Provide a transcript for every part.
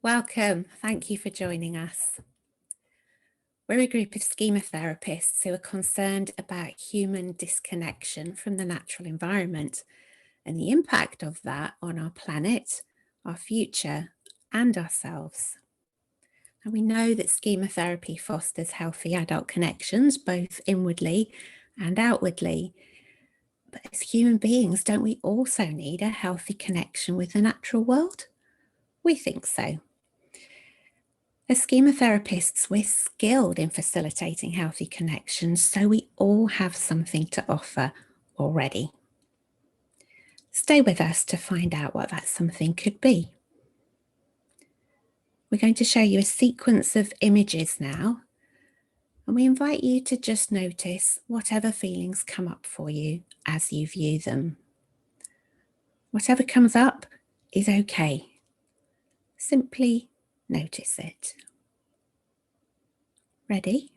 Welcome. Thank you for joining us. We're a group of schema therapists who are concerned about human disconnection from the natural environment and the impact of that on our planet, our future, and ourselves. And we know that schema therapy fosters healthy adult connections, both inwardly and outwardly. But as human beings, don't we also need a healthy connection with the natural world? We think so. As schema therapists, we're skilled in facilitating healthy connections, so we all have something to offer already. Stay with us to find out what that something could be. We're going to show you a sequence of images now, and we invite you to just notice whatever feelings come up for you as you view them. Whatever comes up is okay. Simply notice it. Ready?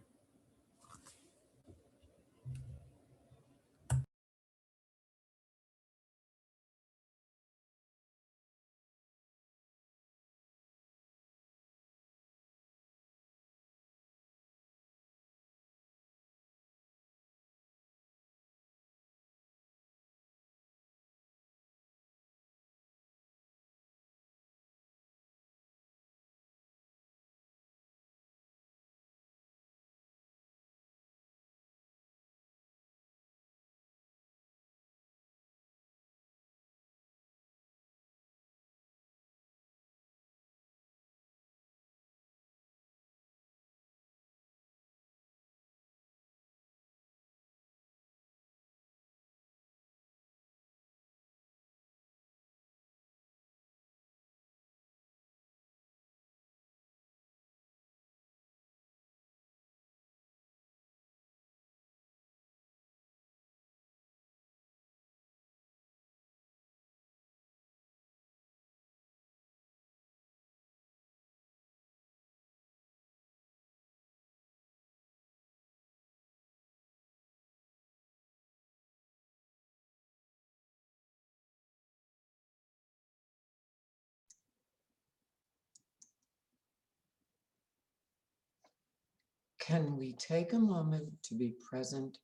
Can we take a moment to be present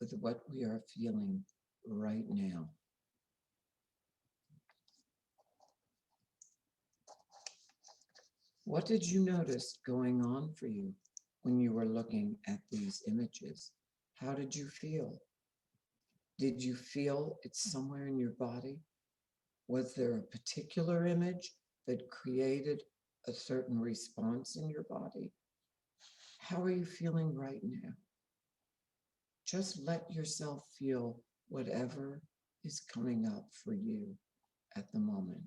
with what we are feeling right now? What did you notice going on for you when you were looking at these images? How did you feel? Did you feel it somewhere in your body? Was there a particular image that created a certain response in your body? How are you feeling right now? Just let yourself feel whatever is coming up for you at the moment.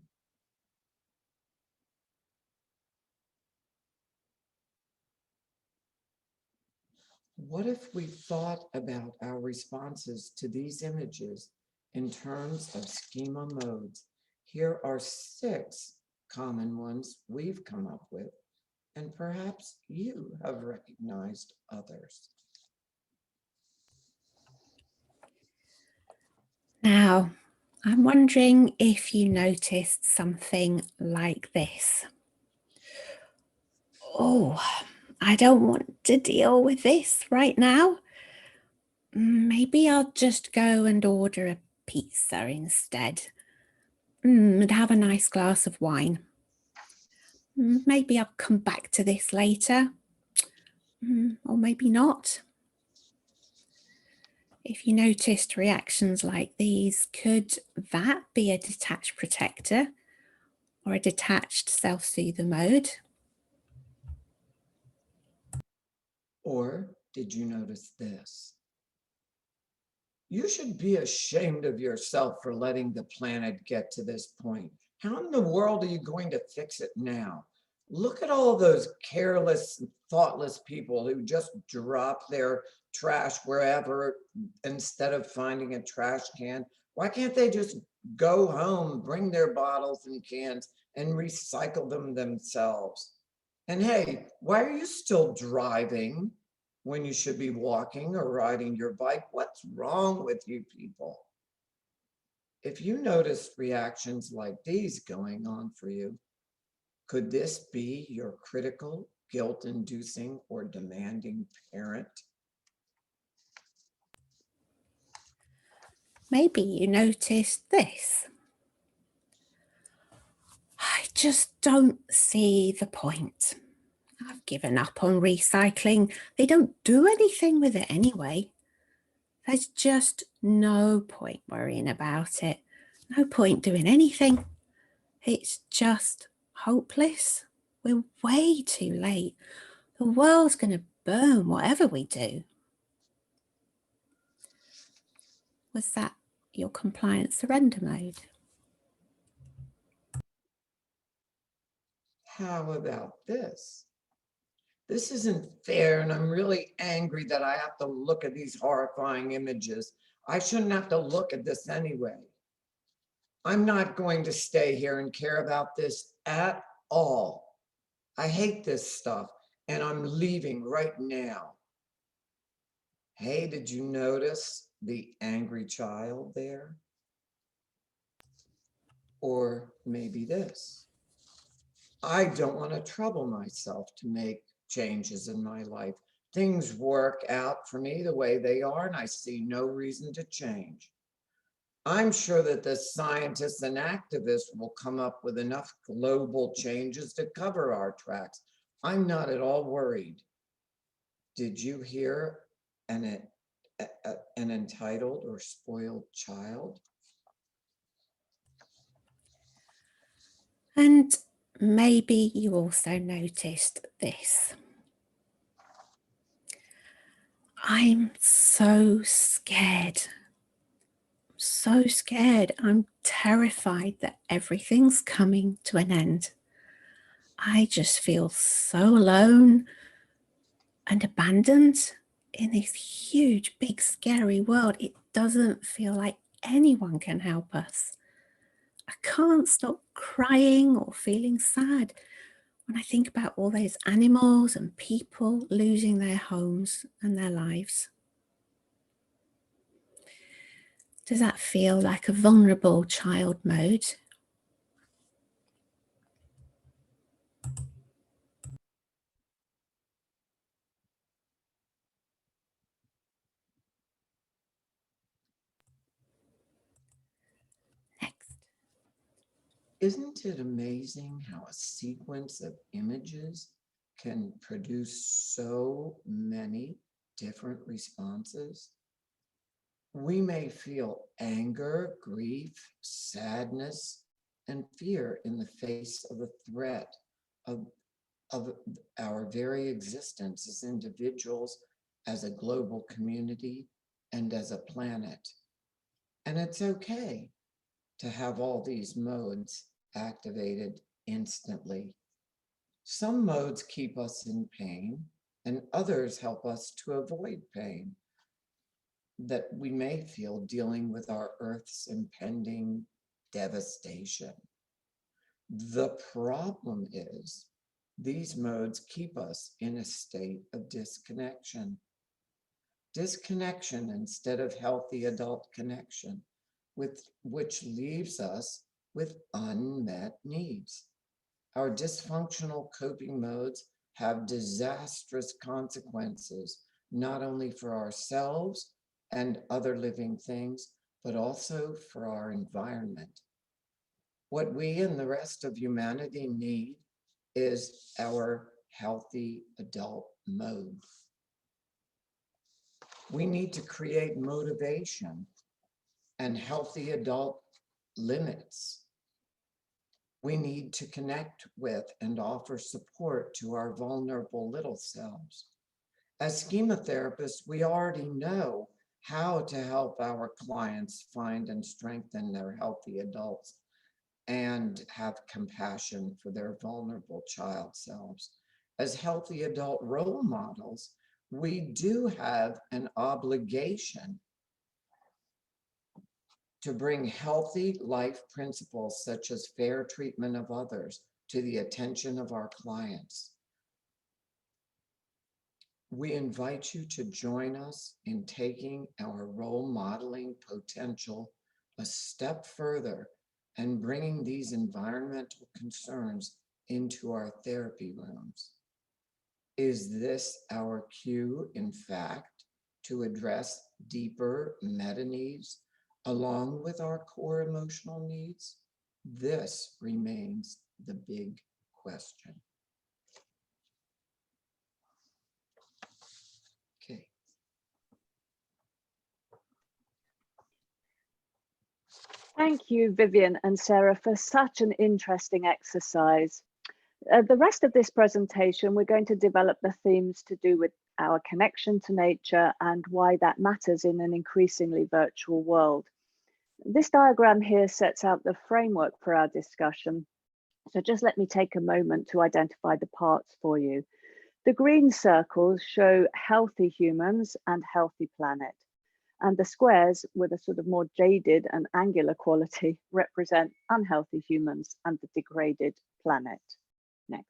What if we thought about our responses to these images in terms of schema modes? Here are 6 common ones we've come up with, and perhaps you have recognized others. Now, I'm wondering if you noticed something like this. Oh, I don't want to deal with this right now. Maybe I'll just go and order a pizza instead. And have a nice glass of wine. Maybe I'll come back to this later. Or maybe not. If you noticed reactions like these, could that be a detached protector or a detached self-soother mode? Or did you notice this? You should be ashamed of yourself for letting the planet get to this point. How in the world are you going to fix it now? Look at all those careless, thoughtless people who just drop their trash wherever instead of finding a trash can. Why can't they just go home, bring their bottles and cans and recycle them themselves? And hey, why are you still driving when you should be walking or riding your bike? What's wrong with you people? If you notice reactions like these going on for you, Could this be your critical, guilt-inducing, or demanding parent? Maybe you noticed this. I just don't see the point. I've given up on recycling. They don't do anything with it anyway. There's just no point worrying about it. No point doing anything. It's just hopeless. We're way too late. The world's going to burn whatever we do. Was that your compliant surrender mode? How about this? This isn't fair, and I'm really angry that I have to look at these horrifying images. I shouldn't have to look at this anyway. I'm not going to stay here and care about this at all. I hate this stuff, and I'm leaving right now. Hey, did you notice the angry child there? Or maybe this. I don't want to trouble myself to make changes in my life. Things work out for me the way they are, and I see no reason to change. I'm sure that the scientists and activists will come up with enough global changes to cover our tracks. I'm not at all worried. Did you hear an entitled or spoiled child? And maybe you also noticed this. I'm so scared. So scared. I'm terrified that everything's coming to an end. I just feel so alone and abandoned in this huge, big, scary world. It doesn't feel like anyone can help us. I can't stop crying or feeling sad when I think about all those animals and people losing their homes and their lives. Does that feel like a vulnerable child mode? Next. Isn't it amazing how a sequence of images can produce so many different responses? We may feel anger, grief, sadness, and fear in the face of the threat of our very existence as individuals, as a global community, and as a planet. And it's okay to have all these modes activated instantly. Some modes keep us in pain, and others help us to avoid pain that we may feel dealing with our Earth's impending devastation. The problem is these modes keep us in a state of disconnection. Disconnection instead of healthy adult connection, which leaves us with unmet needs. Our dysfunctional coping modes have disastrous consequences, not only for ourselves and other living things, but also for our environment. What we and the rest of humanity need is our healthy adult mode. We need to create motivation and healthy adult limits. We need to connect with and offer support to our vulnerable little selves. As schema therapists, we already know how to help our clients find and strengthen their healthy adults and have compassion for their vulnerable child selves. As healthy adult role models, we do have an obligation to bring healthy life principles such as fair treatment of others to the attention of our clients. We invite you to join us in taking our role modeling potential a step further and bringing these environmental concerns into our therapy rooms. Is this our cue, in fact, to address deeper meta needs along with our core emotional needs? This remains the big question. Okay. Thank you, Vivian and Sarah, for such an interesting exercise. The rest of this presentation, we're going to develop the themes to do with our connection to nature and why that matters in an increasingly virtual world. This diagram here sets out the framework for our discussion. So just let me take a moment to identify the parts for you. The green circles show healthy humans and healthy planet. And the squares with a sort of more jaded and angular quality represent unhealthy humans and the degraded planet. Next.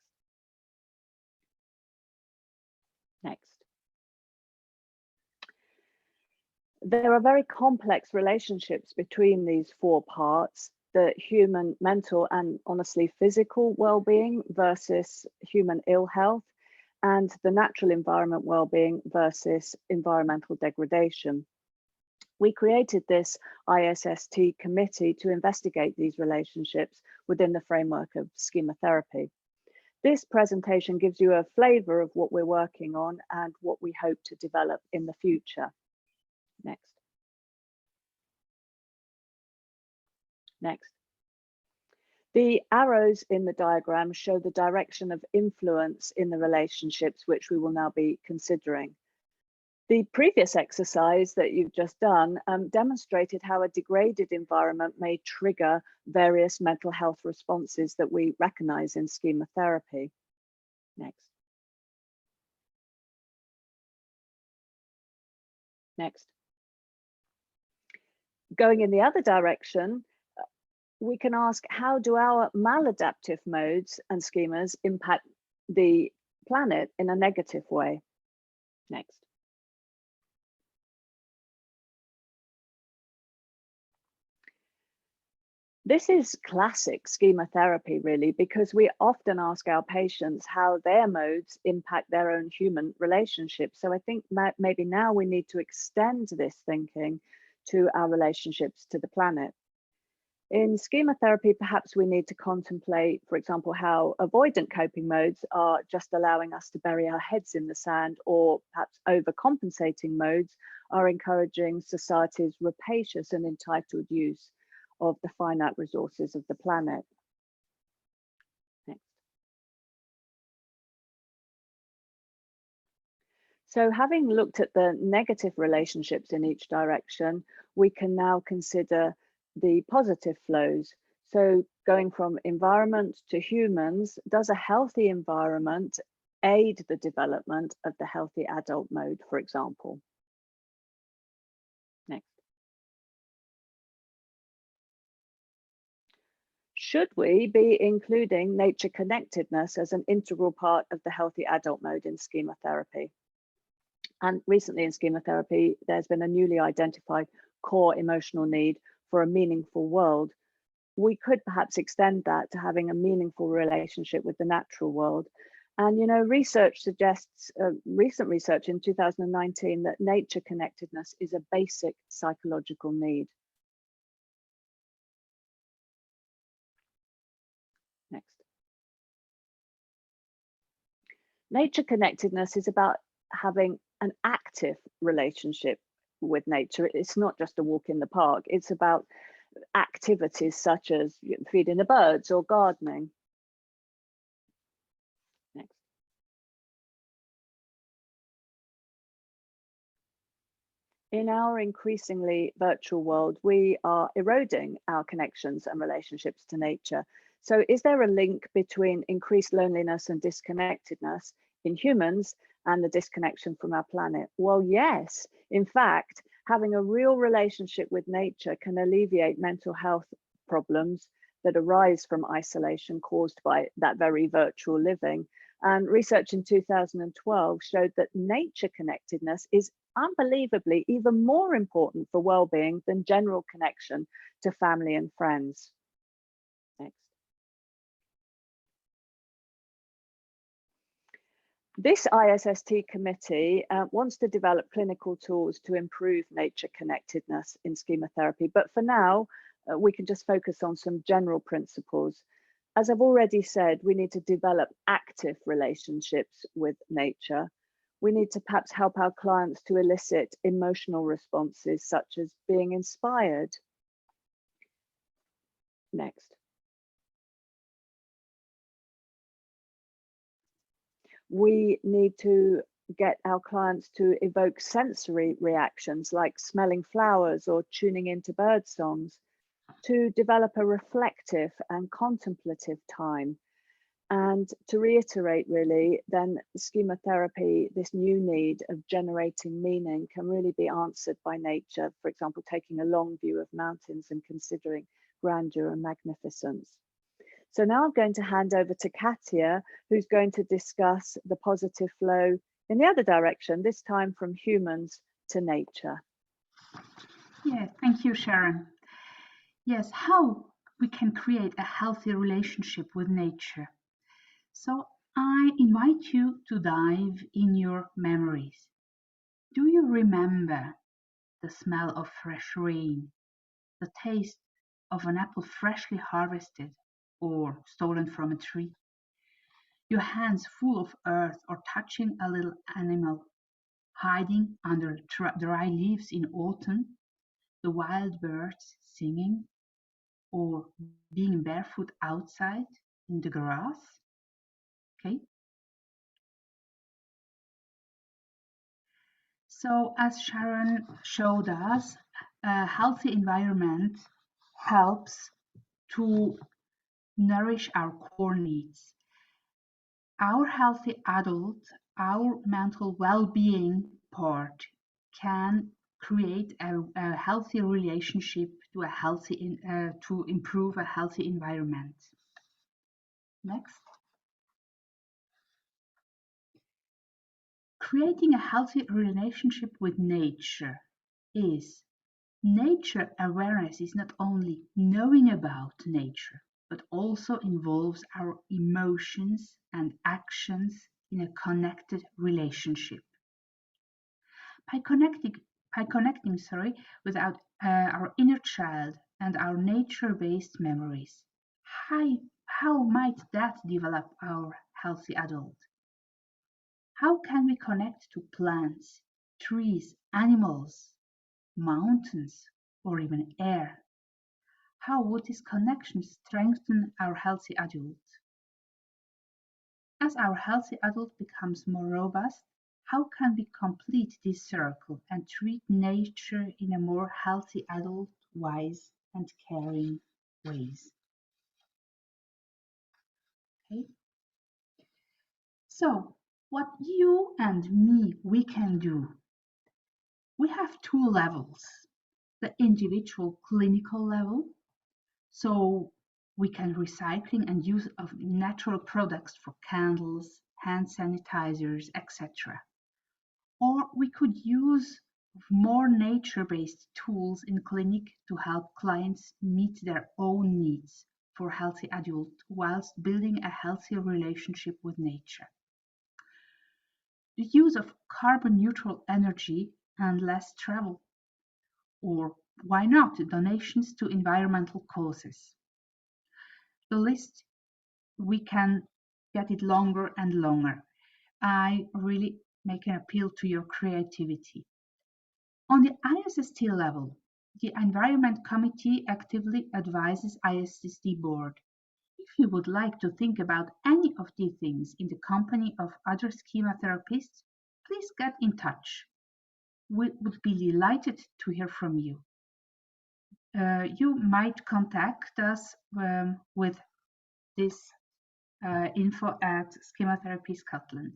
Next. There are very complex relationships between these four parts: the human mental and honestly physical well-being versus human ill health, and the natural environment well-being versus environmental degradation. We created this ISST committee to investigate these relationships within the framework of schema therapy. This presentation gives you a flavor of what we're working on and what we hope to develop in the future. Next. Next. The arrows in the diagram show the direction of influence in the relationships which we will now be considering. The previous exercise that you've just done demonstrated how a degraded environment may trigger various mental health responses that we recognize in schema therapy. Next. Next. Going in the other direction, we can ask, how do our maladaptive modes and schemas impact the planet in a negative way? Next. This is classic schema therapy, really, because we often ask our patients how their modes impact their own human relationships. So I think maybe now we need to extend this thinking to our relationships to the planet. In schema therapy, perhaps we need to contemplate, for example, how avoidant coping modes are just allowing us to bury our heads in the sand, or perhaps overcompensating modes are encouraging society's rapacious and entitled use of the finite resources of the planet. Next. So having looked at the negative relationships in each direction, we can now consider the positive flows. So going from environment to humans, does a healthy environment aid the development of the healthy adult mode, for example? Next. Should we be including nature connectedness as an integral part of the healthy adult mode in schema therapy? And recently in schema therapy, there's been a newly identified core emotional need for a meaningful world. We could perhaps extend that to having a meaningful relationship with the natural world. And, you know, research suggests, recent research in 2019, that nature connectedness is a basic psychological need. Next. Nature connectedness is about having an active relationship with nature. It's not just a walk in the park. It's about activities such as feeding the birds or gardening. Next. In our increasingly virtual world, we are eroding our connections and relationships to nature. So is there a link between increased loneliness and disconnectedness in humans and the disconnection from our planet? Well, yes. In fact, having a real relationship with nature can alleviate mental health problems that arise from isolation caused by that very virtual living. And research in 2012 showed that nature connectedness is unbelievably even more important for well-being than general connection to family and friends. Next. This ISST committee wants to develop clinical tools to improve nature connectedness in schema therapy, but for now, we can just focus on some general principles. As I've already said, we need to develop active relationships with nature. We need to perhaps help our clients to elicit emotional responses such as being inspired. Next. We need to get our clients to evoke sensory reactions like smelling flowers or tuning into bird songs, to develop a reflective and contemplative time. And to reiterate, really, then schema therapy, this new need of generating meaning can really be answered by nature. For example, taking a long view of mountains and considering grandeur and magnificence. So now I'm going to hand over to Katia, who's going to discuss the positive flow in the other direction, this time from humans to nature. Yeah, thank you, Sharon. Yes, how we can create a healthy relationship with nature. So I invite you to dive in your memories. Do you remember the smell of fresh rain, the taste of an apple freshly harvested or stolen from a tree? Your hands full of earth or touching a little animal hiding under dry leaves in autumn, the wild birds singing, or being barefoot outside in the grass. Okay. So as Sharon showed us, a healthy environment helps to nourish our core needs. Our healthy adult, our mental well-being part can create a healthy relationship to a healthy to improve a healthy environment. Next. Creating a healthy relationship with nature is nature awareness is not only knowing about nature, but also involves our emotions and actions in a connected relationship. By connecting with our inner child and our nature-based memories, how might that develop our healthy adult? How can we connect to plants, trees, animals, mountains, or even air? How would this connection strengthen our healthy adult? As our healthy adult becomes more robust, how can we complete this circle and treat nature in a more healthy adult, wise and caring ways? Okay. So, what you and me, we can do. We have two levels, the individual clinical level, so we can recycling and use of natural products for candles, hand sanitizers, etc. Or we could use more nature-based tools in clinic to help clients meet their own needs for healthy adult whilst building a healthy relationship with nature. The use of carbon neutral energy and less travel, or why not donations to environmental causes. The list, we can get it longer and longer. I really make an appeal to your creativity. On the ISST level, the Environment Committee actively advises ISST board. If you would like to think about any of these things in the company of other schema therapists, please get in touch. We would be delighted to hear from you. You might contact us with this info at Schema Therapy Scotland.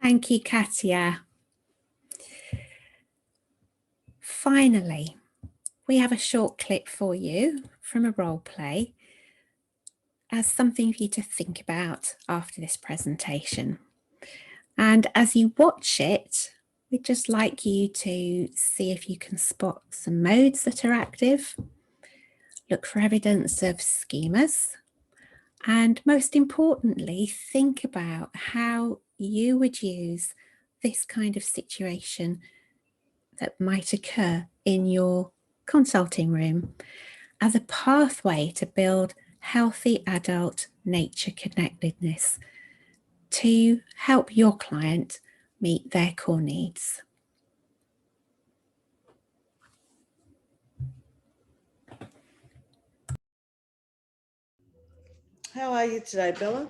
Thank you, Katia. Finally, we have a short clip for you from a role play as something for you to think about after this presentation. And as you watch it, we'd just like you to see if you can spot some modes that are active, look for evidence of schemas, And most importantly, think about how you would use this kind of situation that might occur in your consulting room as a pathway to build healthy adult nature connectedness to help your client meet their core needs. How are you today, Bella?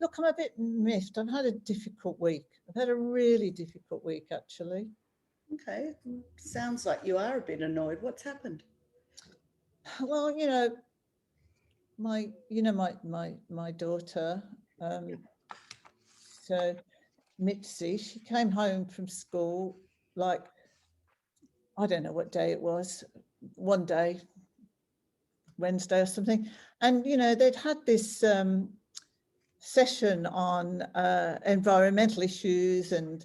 Look, I'm a bit miffed. I've had a difficult week. I've had a really difficult week, actually. Okay, sounds like you are a bit annoyed. What's happened? Well, my daughter, so Mitzi, she came home from school, like, I don't know what day it was, one day, Wednesday or something. And, they'd had this session on environmental issues and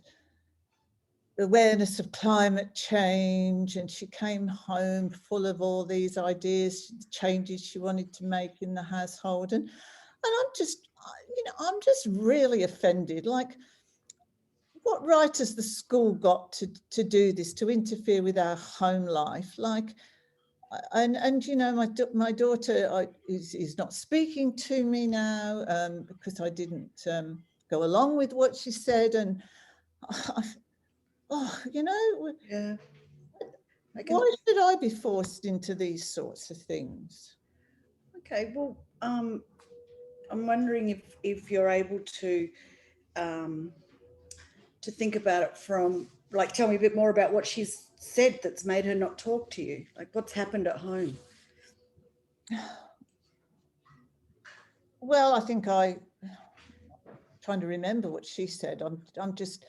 awareness of climate change, and she came home full of all these ideas, changes she wanted to make in the household, and I'm just really offended. Like, what right has the school got to do this, to interfere with our home life? Like, and my daughter is not speaking to me now because I didn't go along with what she said, and Yeah. why should I be forced into these sorts of things? Okay, well, I'm wondering if you're able to think about it from, like, tell me a bit more about what she's said that's made her not talk to you. Like, what's happened at home? Well, I think I'm trying to remember what she said. I'm just,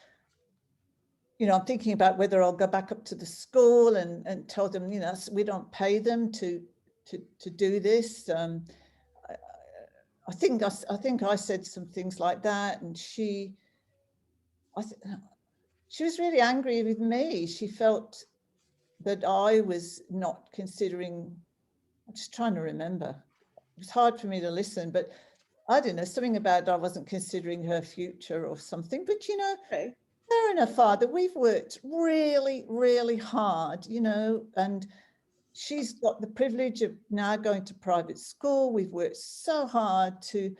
I'm thinking about whether I'll go back up to the school and tell them, we don't pay them to do this. I think I said some things like that, and she was really angry with me. She felt that I was not considering. I'm just trying to remember. It was hard for me to listen, but I don't know, something about I wasn't considering her future or something. But Okay. her and her father, we've worked really, really hard, and she's got the privilege of now going to private school. We've worked so hard to,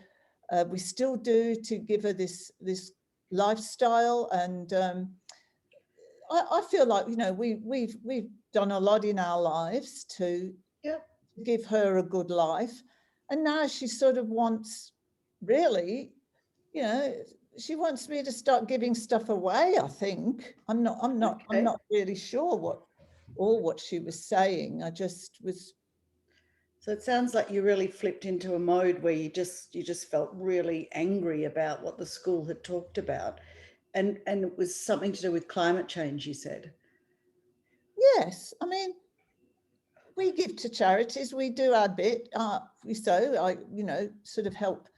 we still do, to give her this lifestyle. And I feel like, we've done a lot in our lives to give her a good life. And now she sort of wants, really, she wants me to start giving stuff away, I think. I'm not really sure what she was saying. I just was. So it sounds like you really flipped into a mode where you just felt really angry about what the school had talked about. And it was something to do with climate change, you said. Yes, I mean, we give to charities, we do our bit. Sort of help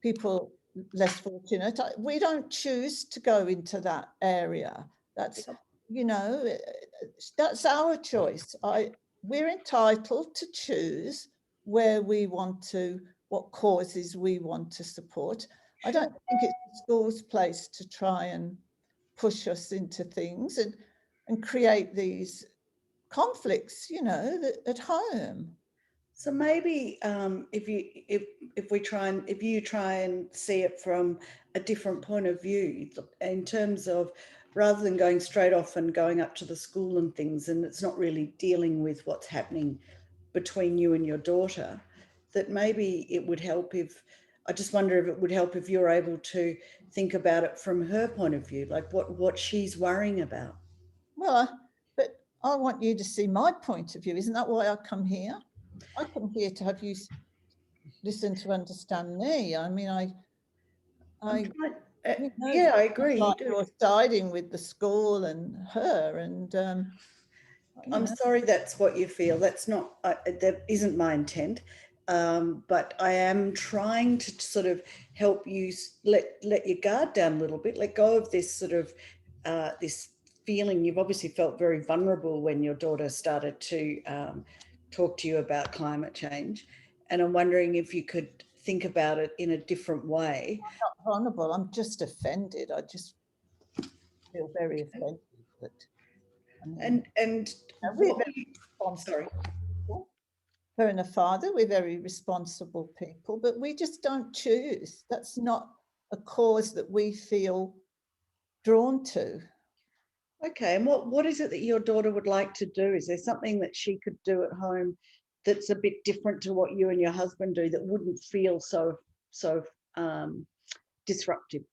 people less fortunate. We don't choose to go into that area. That's, that's our choice. We're entitled to choose where we want to, what causes we want to support. I don't think it's the school's place to try and push us into things and create these conflicts, at home. So maybe if you try and see it from a different point of view, in terms of, rather than going straight off and going up to the school and things, and it's not really dealing with what's happening between you and your daughter, that maybe it would help if, I just wonder if it would help if you're able to think about it from her point of view, like what she's worrying about. Well, but I want you to see my point of view. Isn't that why I come here? I come here to have you listen to understand me. I mean, yeah, I agree. Like you're siding with the school and her, and I'm sorry that's what you feel. That's not, that isn't my intent. But I am trying to sort of help you let your guard down a little bit, let go of this sort of this feeling. You've obviously felt very vulnerable when your daughter started to talk to you about climate change, and I'm wondering if you could think about it in a different way. Not vulnerable. I'm just offended. I just feel very offended. But I mean, And we're what very sorry. responsible. Her and her father, we're very responsible people, but we just don't choose. That's not a cause that we feel drawn to. Okay, and what is it that your daughter would like to do? Is there something that she could do at home that's a bit different to what you and your husband do that wouldn't feel so disruptive?